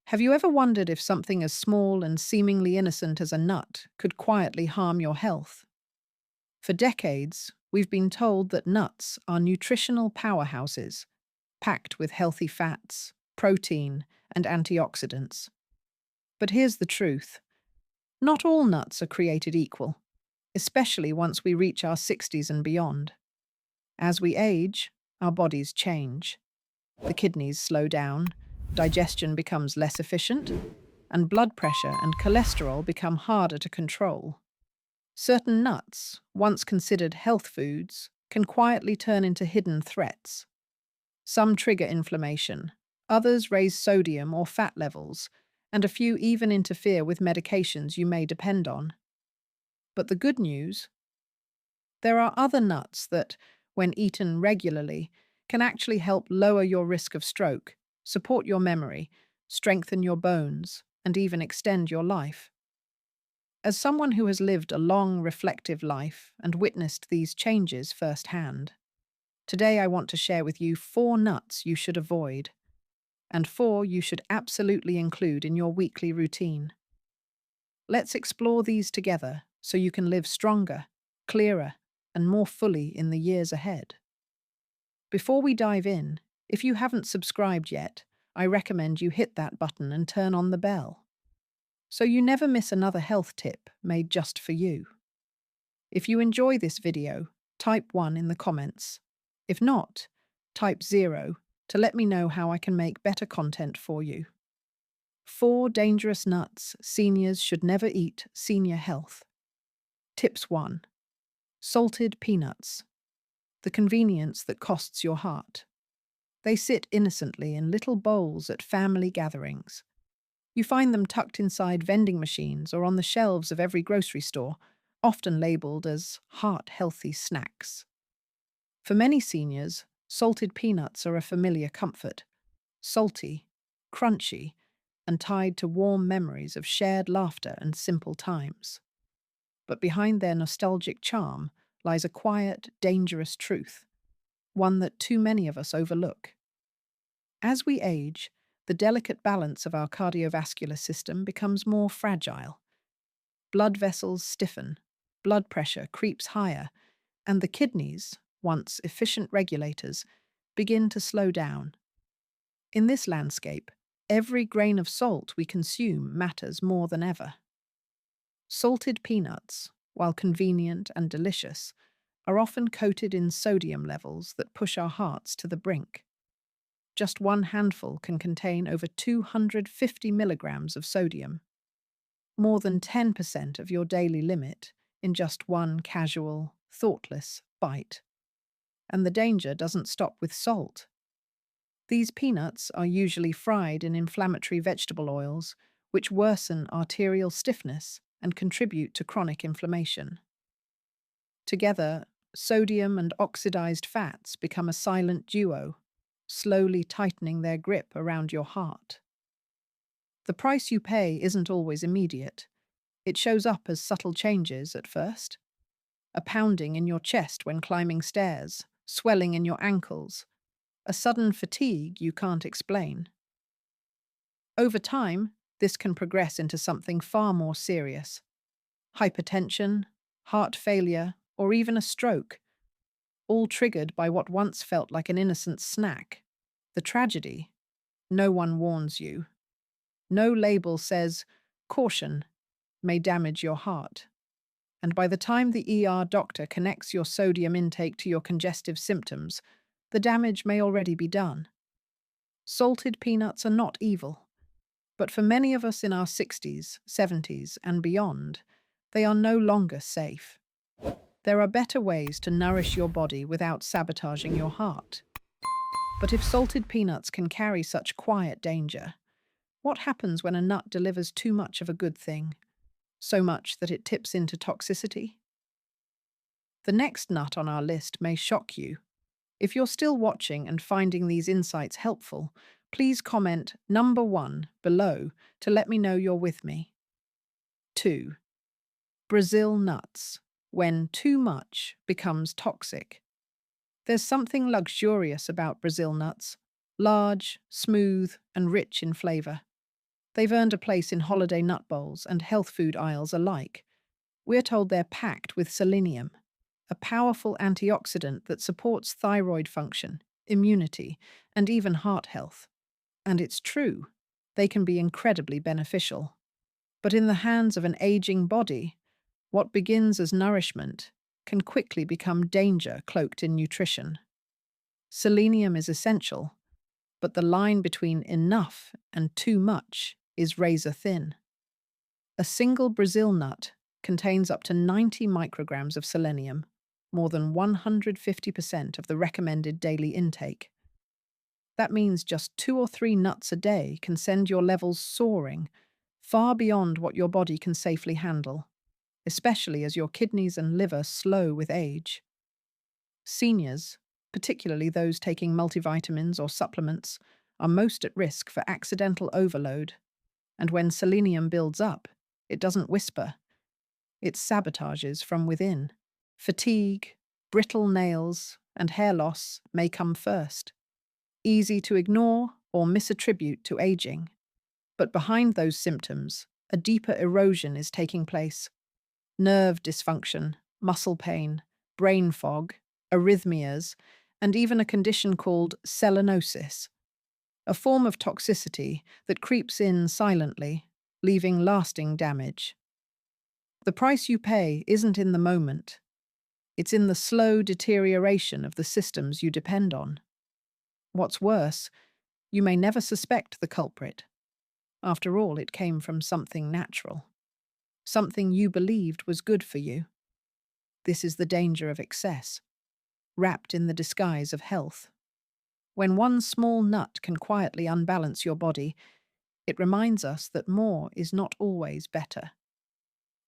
Have you ever wondered if something as small and seemingly innocent as a nut could quietly harm your health? For decades, we've been told that nuts are nutritional powerhouses, packed with healthy fats, protein, and antioxidants. But here's the truth. Not all nuts are created equal, especially once we reach our 60s and beyond. As we age, our bodies change. The kidneys slow down, digestion becomes less efficient, and blood pressure and cholesterol become harder to control. Certain nuts, once considered health foods, can quietly turn into hidden threats. Some trigger inflammation, others raise sodium or fat levels, and a few even interfere with medications you may depend on. But the good news? There are other nuts that, when eaten regularly, can actually help lower your risk of stroke, support your memory, strengthen your bones, and even extend your life. As someone who has lived a long, reflective life and witnessed these changes firsthand, today I want to share with you 4 nuts you should avoid, and 4 you should absolutely include in your weekly routine. Let's explore these together so you can live stronger, clearer, and more fully in the years ahead. Before we dive in, if you haven't subscribed yet, I recommend you hit that button and turn on the bell, so you never miss another health tip made just for you. If you enjoy this video, type 1 in the comments. If not, type 0 to let me know how I can make better content for you. 4 dangerous nuts seniors should never eat. Senior health. Tips 1. Salted peanuts. The convenience that costs your heart. They sit innocently in little bowls at family gatherings. You find them tucked inside vending machines or on the shelves of every grocery store, often labeled as heart-healthy snacks. For many seniors, salted peanuts are a familiar comfort. Salty, crunchy, and tied to warm memories of shared laughter and simple times. But behind their nostalgic charm lies a quiet, dangerous truth, one that too many of us overlook. As we age, the delicate balance of our cardiovascular system becomes more fragile. Blood vessels stiffen, blood pressure creeps higher, and the kidneys, once efficient regulators, begin to slow down. In this landscape, every grain of salt we consume matters more than ever. Salted peanuts, while convenient and delicious, are often coated in sodium levels that push our hearts to the brink. Just one handful can contain over 250 milligrams of sodium, more than 10% of your daily limit in just one casual, thoughtless bite. And the danger doesn't stop with salt. These peanuts are usually fried in inflammatory vegetable oils, which worsen arterial stiffness and contribute to chronic inflammation. Together, sodium and oxidized fats become a silent duo, slowly tightening their grip around your heart. The price you pay isn't always immediate. It shows up as subtle changes at first. A pounding in your chest when climbing stairs, swelling in your ankles, a sudden fatigue you can't explain. Over time, this can progress into something far more serious. Hypertension, heart failure, or even a stroke, all triggered by what once felt like an innocent snack. The tragedy: no one warns you. No label says, "Caution, may damage your heart." And by the time the ER doctor connects your sodium intake to your congestive symptoms, the damage may already be done. Salted peanuts are not evil, but for many of us in our 60s, 70s, and beyond, they are no longer safe. There are better ways to nourish your body without sabotaging your heart. But if salted peanuts can carry such quiet danger, what happens when a nut delivers too much of a good thing? So much that it tips into toxicity? The next nut on our list may shock you. If you're still watching and finding these insights helpful, please comment number 1 below to let me know you're with me. 2. Brazil nuts. When too much becomes toxic. There's something luxurious about Brazil nuts, large, smooth, and rich in flavor. They've earned a place in holiday nut bowls and health food aisles alike. We're told they're packed with selenium, a powerful antioxidant that supports thyroid function, immunity, and even heart health. And it's true, they can be incredibly beneficial. But in the hands of an aging body, what begins as nourishment can quickly become danger cloaked in nutrition. Selenium is essential, but the line between enough and too much is razor thin. A single Brazil nut contains up to 90 micrograms of selenium, more than 150% of the recommended daily intake. That means just 2 or 3 nuts a day can send your levels soaring, far beyond what your body can safely handle, especially as your kidneys and liver slow with age. Seniors, particularly those taking multivitamins or supplements, are most at risk for accidental overload, and when selenium builds up, it doesn't whisper, it sabotages from within. Fatigue, brittle nails, and hair loss may come first, easy to ignore or misattribute to aging. But behind those symptoms, a deeper erosion is taking place. Nerve dysfunction, muscle pain, brain fog, arrhythmias, and even a condition called selenosis, a form of toxicity that creeps in silently, leaving lasting damage. The price you pay isn't in the moment. It's in the slow deterioration of the systems you depend on. What's worse, you may never suspect the culprit. After all, it came from something natural, something you believed was good for you. This is the danger of excess, wrapped in the disguise of health. When one small nut can quietly unbalance your body, it reminds us that more is not always better.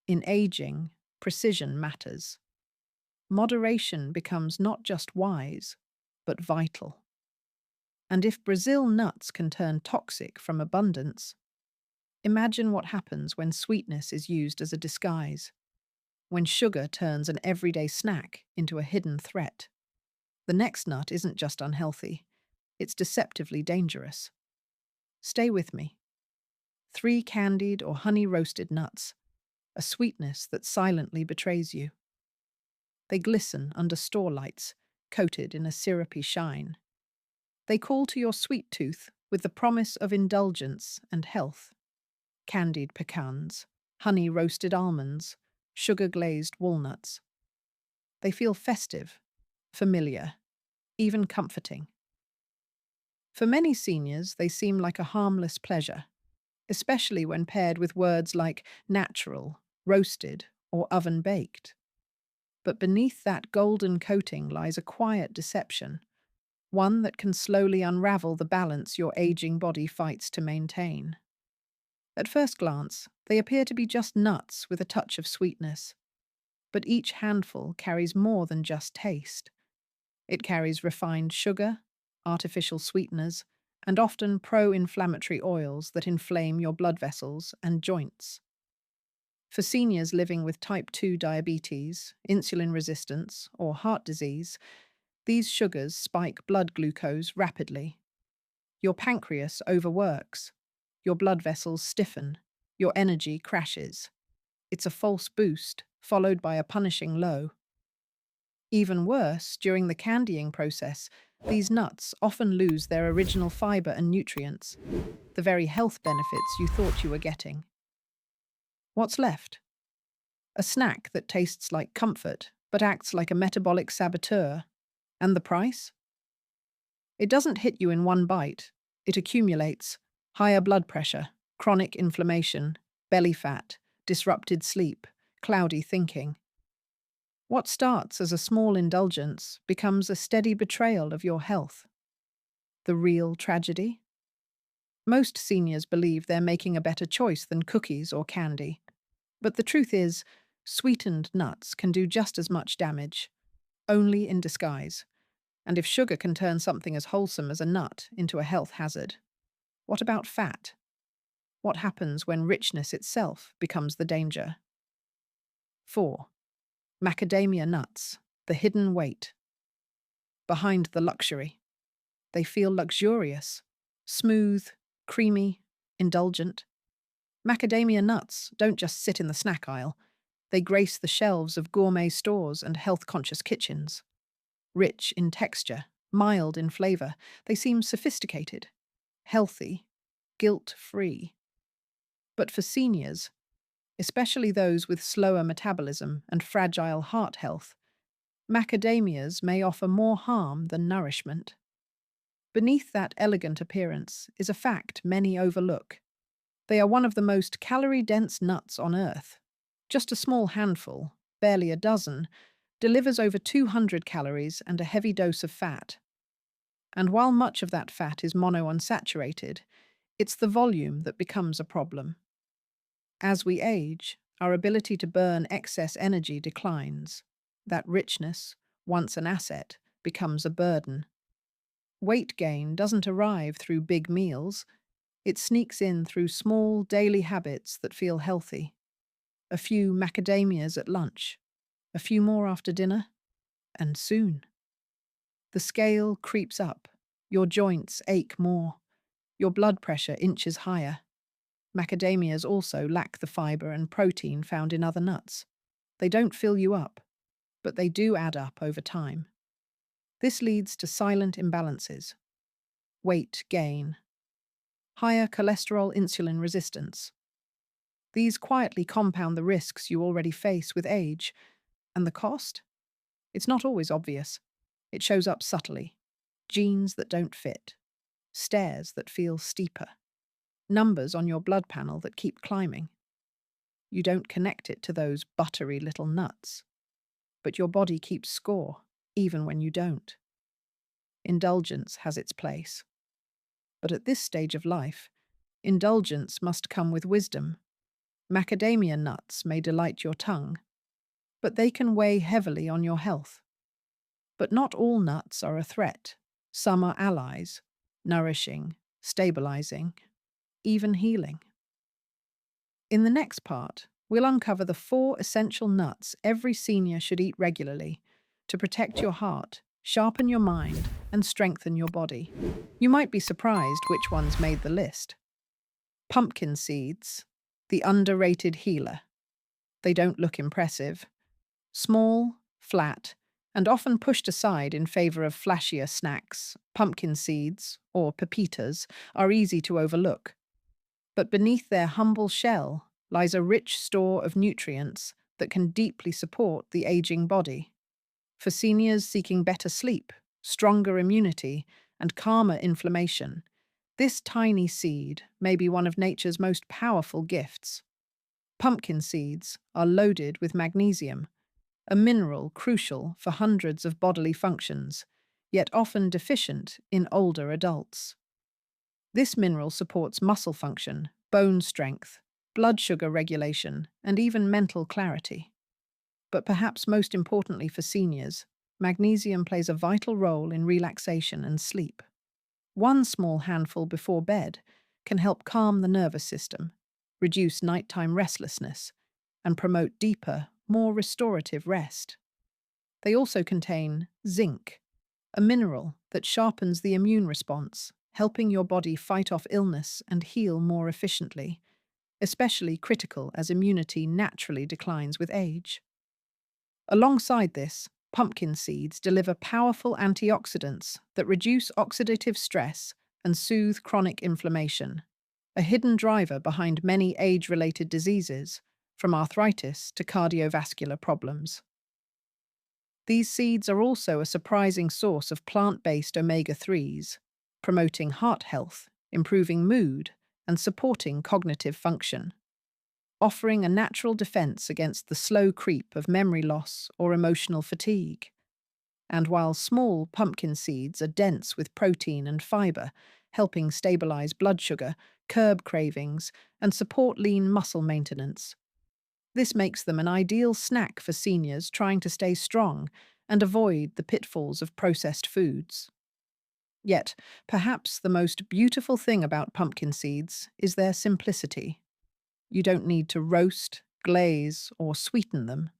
In aging, precision matters. Moderation becomes not just wise, but vital. And if Brazil nuts can turn toxic from abundance, imagine what happens when sweetness is used as a disguise, when sugar turns an everyday snack into a hidden threat. The next nut isn't just unhealthy, it's deceptively dangerous. Stay with me. 3 candied or honey-roasted nuts, a sweetness that silently betrays you. They glisten under store lights, coated in a syrupy shine. They call to your sweet tooth with the promise of indulgence and health. Candied pecans, honey-roasted almonds, sugar-glazed walnuts. They feel festive, familiar, even comforting. For many seniors, they seem like a harmless pleasure, especially when paired with words like natural, roasted, or oven-baked. But beneath that golden coating lies a quiet deception, one that can slowly unravel the balance your aging body fights to maintain. At first glance, they appear to be just nuts with a touch of sweetness. But each handful carries more than just taste. It carries refined sugar, artificial sweeteners, and often pro-inflammatory oils that inflame your blood vessels and joints. For seniors living with type 2 diabetes, insulin resistance, or heart disease, these sugars spike blood glucose rapidly. Your pancreas overworks, your blood vessels stiffen, your energy crashes. It's a false boost, followed by a punishing low. Even worse, during the candying process, these nuts often lose their original fiber and nutrients, the very health benefits you thought you were getting. What's left? A snack that tastes like comfort, but acts like a metabolic saboteur. And the price? It doesn't hit you in one bite. It accumulates. Higher blood pressure, chronic inflammation, belly fat, disrupted sleep, cloudy thinking. What starts as a small indulgence becomes a steady betrayal of your health. The real tragedy? Most seniors believe they're making a better choice than cookies or candy. But the truth is, sweetened nuts can do just as much damage, only in disguise. And if sugar can turn something as wholesome as a nut into a health hazard, what about fat? What happens when richness itself becomes the danger? 4. Macadamia nuts, the hidden weight. Behind the luxury. They feel luxurious, smooth, creamy, indulgent. Macadamia nuts don't just sit in the snack aisle, they grace the shelves of gourmet stores and health-conscious kitchens. Rich in texture, mild in flavor, they seem sophisticated, healthy, guilt-free. But for seniors, especially those with slower metabolism and fragile heart health, macadamias may offer more harm than nourishment. Beneath that elegant appearance is a fact many overlook. They are one of the most calorie-dense nuts on Earth. Just a small handful, barely a dozen, delivers over 200 calories and a heavy dose of fat. And while much of that fat is monounsaturated, it's the volume that becomes a problem. As we age, our ability to burn excess energy declines. That richness, once an asset, becomes a burden. Weight gain doesn't arrive through big meals, it sneaks in through small daily habits that feel healthy. A few macadamias at lunch, a few more after dinner, and soon. The scale creeps up, your joints ache more, your blood pressure inches higher. Macadamias also lack the fiber and protein found in other nuts. They don't fill you up, but they do add up over time. This leads to silent imbalances: weight gain, higher cholesterol insulin resistance. These quietly compound the risks you already face with age. And the cost? It's not always obvious. It shows up subtly. Genes that don't fit, stairs that feel steeper, numbers on your blood panel that keep climbing. You don't connect it to those buttery little nuts, but your body keeps score, even when you don't. Indulgence has its place. But at this stage of life, indulgence must come with wisdom. Macadamia nuts may delight your tongue, but they can weigh heavily on your health. But not all nuts are a threat. Some are allies, nourishing, stabilizing, even healing. In the next part, we'll uncover the 4 essential nuts every senior should eat regularly to protect your heart, sharpen your mind, and strengthen your body. You might be surprised which ones made the list. Pumpkin seeds, the underrated healer. They don't look impressive. Small, flat, and often pushed aside in favor of flashier snacks, pumpkin seeds, or pepitas, are easy to overlook. But beneath their humble shell lies a rich store of nutrients that can deeply support the aging body. For seniors seeking better sleep, stronger immunity, and calmer inflammation, this tiny seed may be one of nature's most powerful gifts. Pumpkin seeds are loaded with magnesium, a mineral crucial for hundreds of bodily functions, yet often deficient in older adults. This mineral supports muscle function, bone strength, blood sugar regulation, and even mental clarity. But perhaps most importantly for seniors, magnesium plays a vital role in relaxation and sleep. One small handful before bed can help calm the nervous system, reduce nighttime restlessness, and promote deeper, more restorative rest. They also contain zinc, a mineral that sharpens the immune response, helping your body fight off illness and heal more efficiently, especially critical as immunity naturally declines with age. Alongside this, pumpkin seeds deliver powerful antioxidants that reduce oxidative stress and soothe chronic inflammation, a hidden driver behind many age-related diseases, from arthritis to cardiovascular problems. These seeds are also a surprising source of plant-based omega-3s, promoting heart health, improving mood, and supporting cognitive function, offering a natural defense against the slow creep of memory loss or emotional fatigue. And while small pumpkin seeds are dense with protein and fiber, helping stabilize blood sugar, curb cravings, and support lean muscle maintenance, this makes them an ideal snack for seniors trying to stay strong and avoid the pitfalls of processed foods. Yet, perhaps the most beautiful thing about pumpkin seeds is their simplicity. You don't need to roast, glaze, or sweeten them.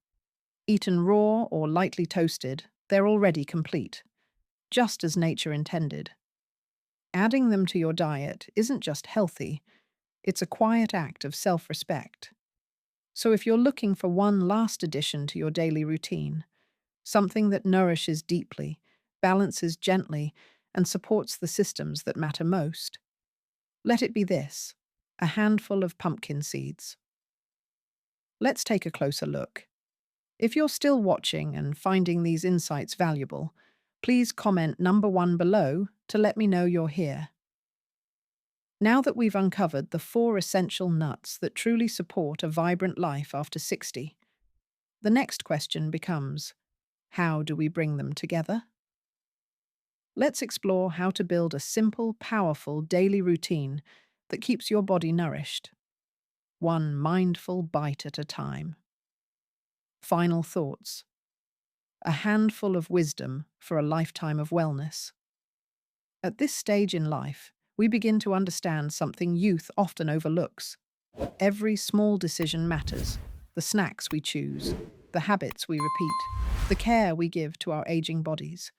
Eaten raw or lightly toasted, they're already complete, just as nature intended. Adding them to your diet isn't just healthy, It's a quiet act of self-respect. So if you're looking for one last addition to your daily routine, something that nourishes deeply, balances gently, and supports the systems that matter most, let it be this: a handful of pumpkin seeds. Let's take a closer look. If you're still watching and finding these insights valuable, please comment number 1 below to let me know you're here. Now that we've uncovered the 4 essential nuts that truly support a vibrant life after 60, the next question becomes, how do we bring them together? Let's explore how to build a simple, powerful daily routine that keeps your body nourished, one mindful bite at a time. Final thoughts. A handful of wisdom for a lifetime of wellness. At this stage in life, we begin to understand something youth often overlooks. Every small decision matters: the snacks we choose, the habits we repeat, the care we give to our aging bodies.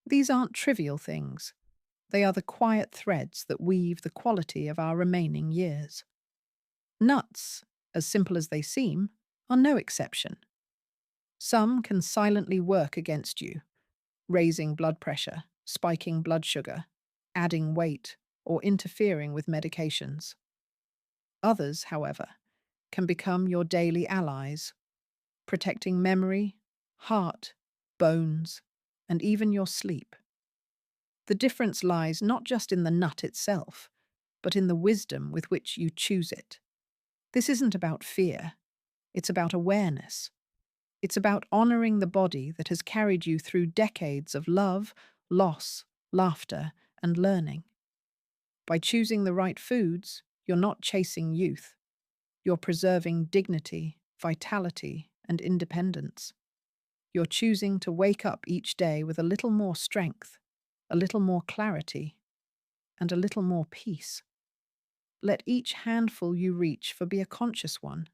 These aren't trivial things. They are the quiet threads that weave the quality of our remaining years. Nuts, as simple as they seem, are no exception. Some can silently work against you, raising blood pressure, spiking blood sugar, adding weight, or interfering with medications. Others, however, can become your daily allies, protecting memory, heart, bones, and even your sleep. The difference lies not just in the nut itself, but in the wisdom with which you choose it. This isn't about fear, it's about awareness. It's about honoring the body that has carried you through decades of love, loss, laughter, and learning. By choosing the right foods, you're not chasing youth. You're preserving dignity, vitality, and independence. You're choosing to wake up each day with a little more strength, a little more clarity, and a little more peace. Let each handful you reach for be a conscious one.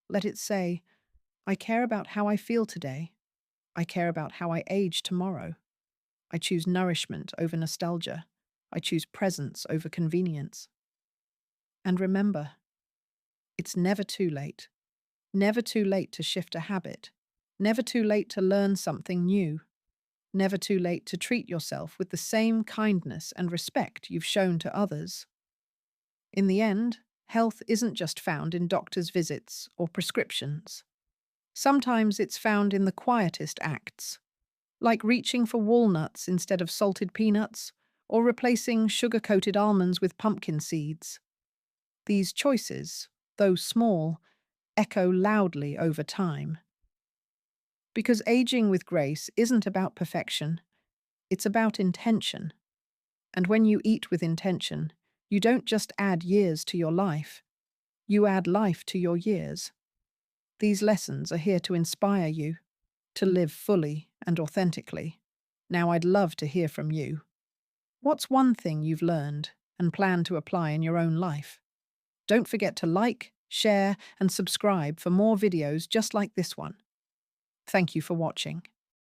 Let it say, I care about how I feel today. I care about how I age tomorrow. I choose nourishment over nostalgia. I choose presence over convenience. And remember, it's never too late. Never too late to shift a habit. Never too late to learn something new. Never too late to treat yourself with the same kindness and respect you've shown to others. In the end, health isn't just found in doctor's visits or prescriptions. Sometimes it's found in the quietest acts, like reaching for walnuts instead of salted peanuts, or replacing sugar-coated almonds with pumpkin seeds. These choices, though small, echo loudly over time. Because aging with grace isn't about perfection, it's about intention. And when you eat with intention, you don't just add years to your life, you add life to your years. These lessons are here to inspire you to live fully and authentically. Now I'd love to hear from you. What's one thing you've learned and plan to apply in your own life? Don't forget to like, share, and subscribe for more videos just like this one. Thank you for watching.